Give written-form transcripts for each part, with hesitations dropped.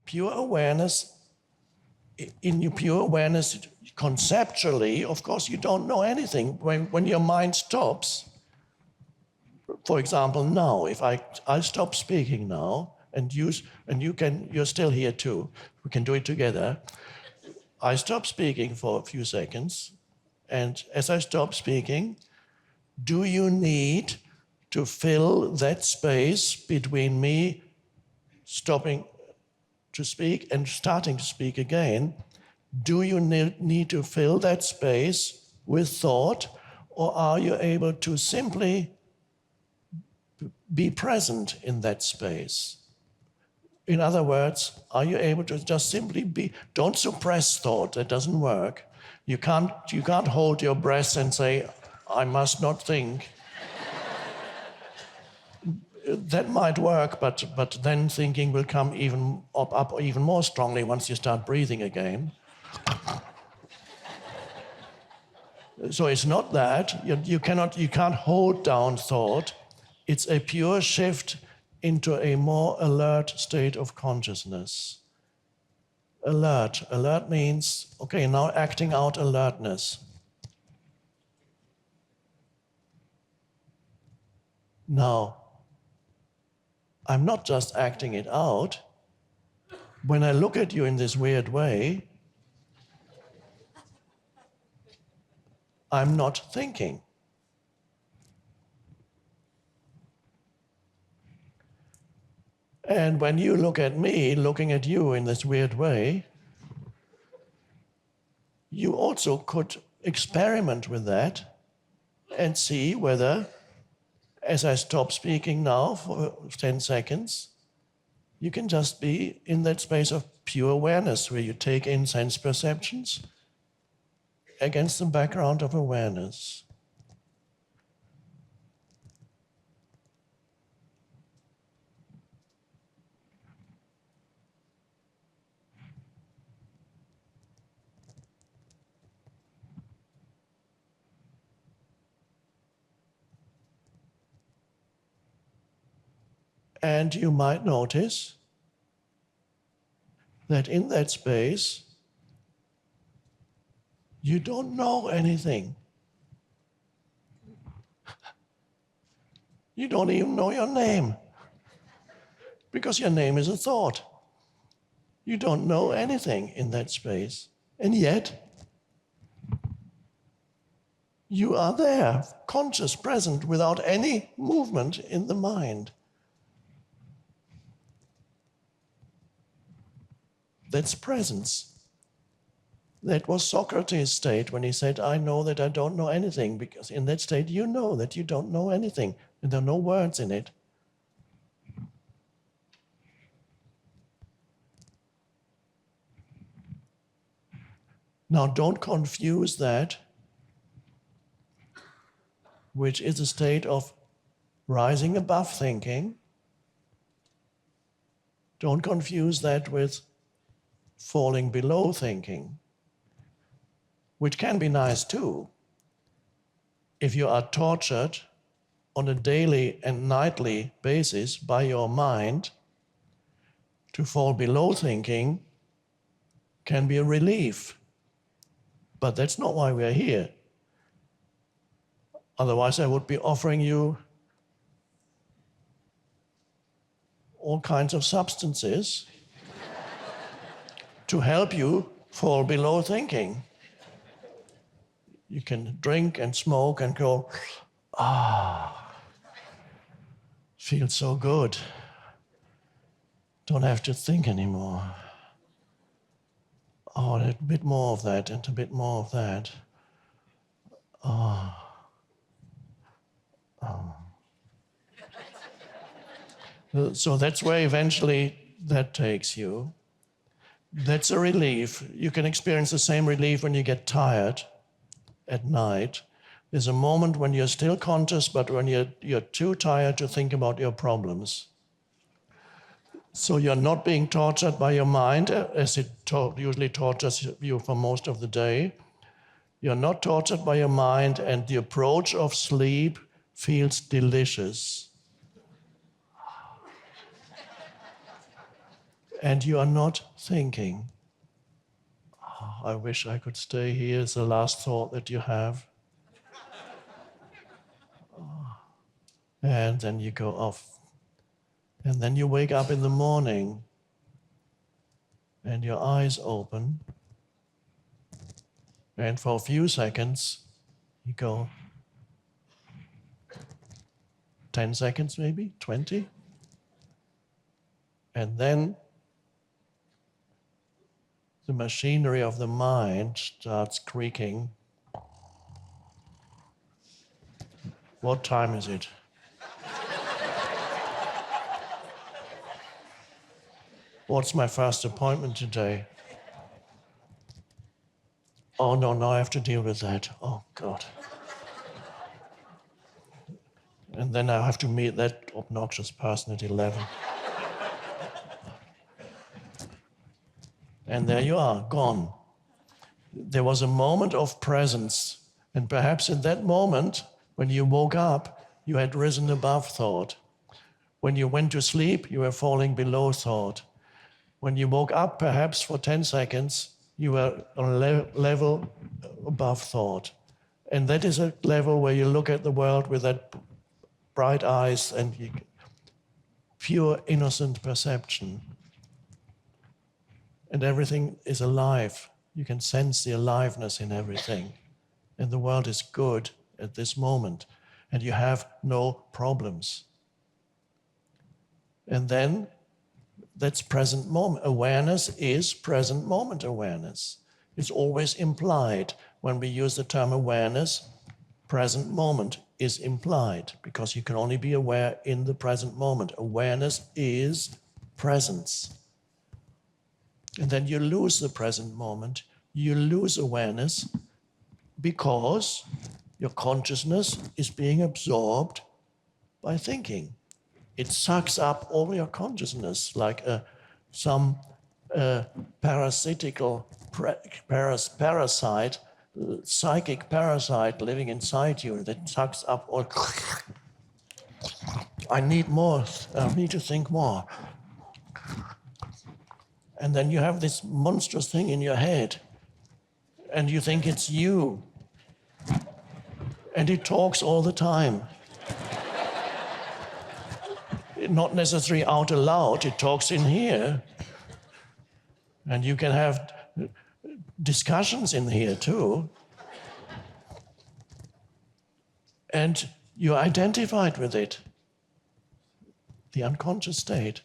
pure awareness, in your pure awareness, conceptually, of course, you don't know anything. When your mind stops, for example, now, if I stop speaking now, and you're still here too, we can do it together. I stop speaking for a few seconds, and as I stop speaking, do you need to fill that space between me stopping to speak and starting to speak again? Do you need to fill that space with thought, or are you able to simply be present in that space? In other words, are you able to just simply be? Don't suppress thought, that doesn't work. You can't hold your breath and say, I must not think. That might work, but then thinking will come up even more strongly once you start breathing again. So it's not that. You can't hold down thought. It's a pure shift into a more alert state of consciousness. Alert. Alert means, okay, now acting out alertness. Now, I'm not just acting it out. When I look at you in this weird way, I'm not thinking. And when you look at me, looking at you in this weird way, you also could experiment with that and see whether, as I stop speaking now for 10 seconds, you can just be in that space of pure awareness where you take in sense perceptions against the background of awareness. And you might notice that in that space, you don't know anything. You don't even know your name, because your name is a thought. You don't know anything in that space. And yet, you are there, conscious, present, without any movement in the mind. That's presence. That was Socrates' state when he said, I know that I don't know anything, because in that state you know that you don't know anything, and there are no words in it. Now don't confuse that, which is a state of rising above thinking. Don't confuse that with falling below thinking, which can be nice too. If you are tortured on a daily and nightly basis by your mind, to fall below thinking can be a relief. But that's not why we're here. Otherwise, I would be offering you all kinds of substances to help you fall below thinking. You can drink and smoke and go, feels so good. Don't have to think anymore. Oh, a bit more of that and a bit more of that. So that's where eventually that takes you. That's a relief. You can experience the same relief when you get tired at night. There's a moment when you're still conscious, but when you're too tired to think about your problems. So you're not being tortured by your mind, as it usually tortures you for most of the day. You're not tortured by your mind, and the approach of sleep feels delicious. And you are not thinking, oh, I wish I could stay here, is the last thought that you have. And then you go off. And then you wake up in the morning and your eyes open. And for a few seconds, you go 10 seconds maybe, 20. And then the machinery of the mind starts creaking. What time is it? What's my first appointment today? Oh, no, now I have to deal with that. Oh, God. And then I have to meet that obnoxious person at 11. And there you are, gone. There was a moment of presence. And perhaps in that moment, when you woke up, you had risen above thought. When you went to sleep, you were falling below thought. When you woke up, perhaps for 10 seconds, you were on a level above thought. And that is a level where you look at the world with that bright eyes and pure innocent perception. And everything is alive. You can sense the aliveness in everything. And the world is good at this moment. And you have no problems. And then that's present moment. Awareness is present moment awareness. It's always implied. When we use the term awareness, present moment is implied because you can only be aware in the present moment. Awareness is presence. And then you lose the present moment. You lose awareness because your consciousness is being absorbed by thinking. It sucks up all your consciousness like some parasitical parasite, psychic parasite living inside you that sucks up all. I need more. I need to think more. And then you have this monstrous thing in your head, and you think it's you. And it talks all the time. Not necessarily out loud, it talks in here. And you can have discussions in here too. And you're identified with it. The unconscious state,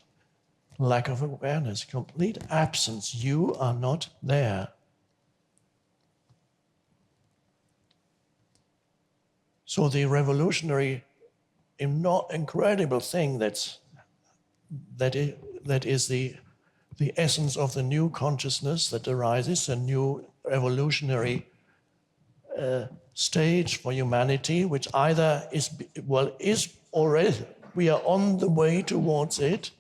lack of awareness, complete absence. You are not there. So the revolutionary, incredible thing that is the essence of the new consciousness that arises, a new evolutionary stage for humanity, which either is already, we are on the way towards it,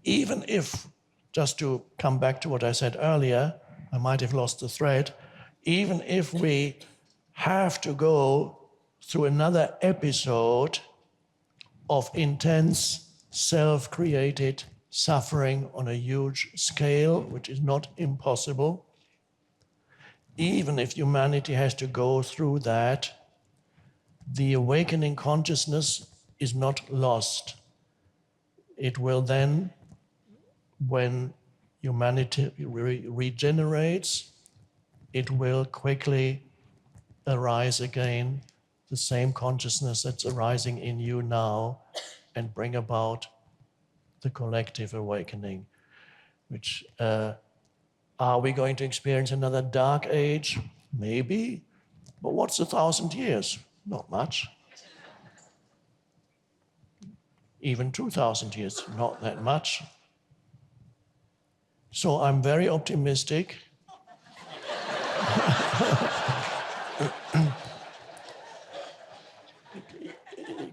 even if, just to come back to what I said earlier, I might have lost the thread, even if we have to go through another episode of intense self-created suffering on a huge scale, which is not impossible. Even if humanity has to go through that, the awakening consciousness is not lost. It will then, when humanity regenerates, it will quickly arise again, the same consciousness that's arising in you now, and bring about the collective awakening, which are we going to experience another dark age? Maybe, but what's 1,000 years? Not much. Even 2,000 years, not that much. So I'm very optimistic.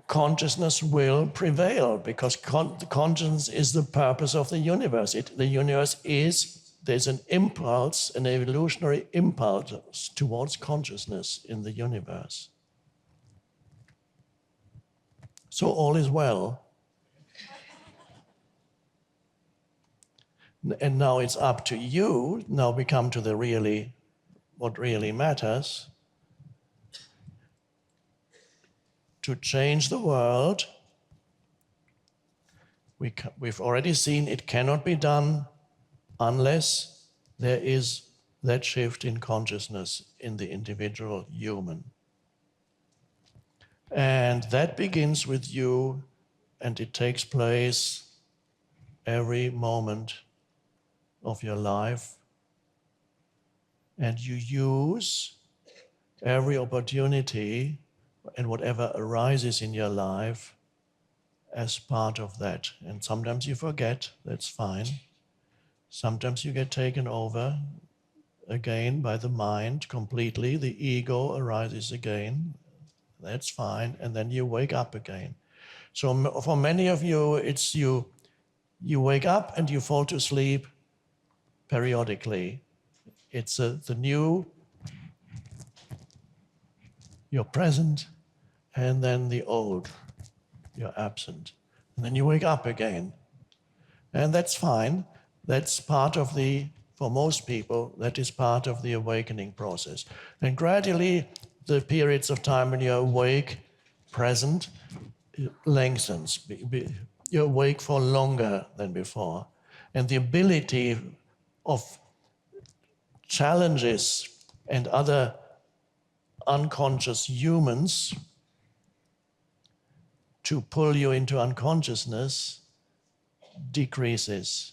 Consciousness will prevail because consciousness is the purpose of the universe. The universe is, there's an impulse, an evolutionary impulse towards consciousness in the universe. So all is well. And now it's up to you. Now we come to what really matters, to change the world. We've already seen it cannot be done unless there is that shift in consciousness in the individual human. And that begins with you, and it takes place every moment of your life. And you use every opportunity and whatever arises in your life as part of that. And sometimes you forget, that's fine. Sometimes you get taken over again by the mind completely. The ego arises again, that's fine. And then you wake up again. So for many of you, it's you wake up and you fall to sleep periodically. It's the new, you're present, and then the old, you're absent. And then you wake up again. And that's fine. That's part of for most people, that is part of the awakening process. And gradually, the periods of time when you're awake, present, lengthens. You're awake for longer than before. And the ability of challenges and other unconscious humans to pull you into unconsciousness decreases.